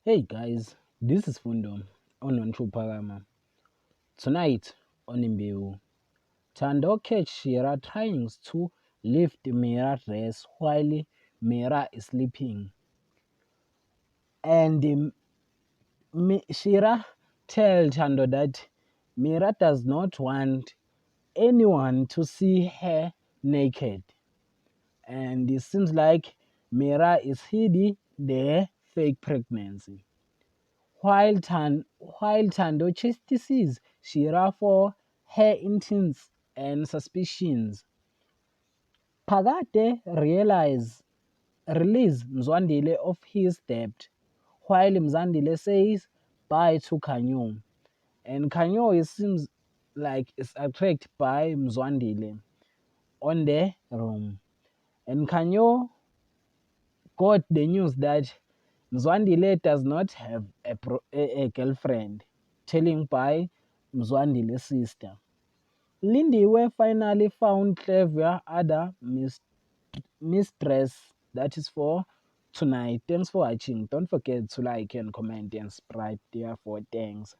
Hey guys, this is Fundo on Onchupagama. Tonight on Imbewu, Tando catch Shira trying to lift Mira's dress while Mira is sleeping. And Shira tells Tando that Mira does not want anyone to see her naked. And it seems like Mira is hiding the fake pregnancy. While Tando chastises Shira for her intents and suspicions, Pagate releases Mzwandile of his debt, while Mzwandile says bye to Kanyo. And Kanyo seems like is attracted by Mzwandile on the room. And Kanyo got the news that Mzwandile does not have a girlfriend, telling by Mzwandile's sister. Lindiwe finally found clever other mistress. That is for tonight. Thanks for watching. Don't forget to like and comment and subscribe there for thanks.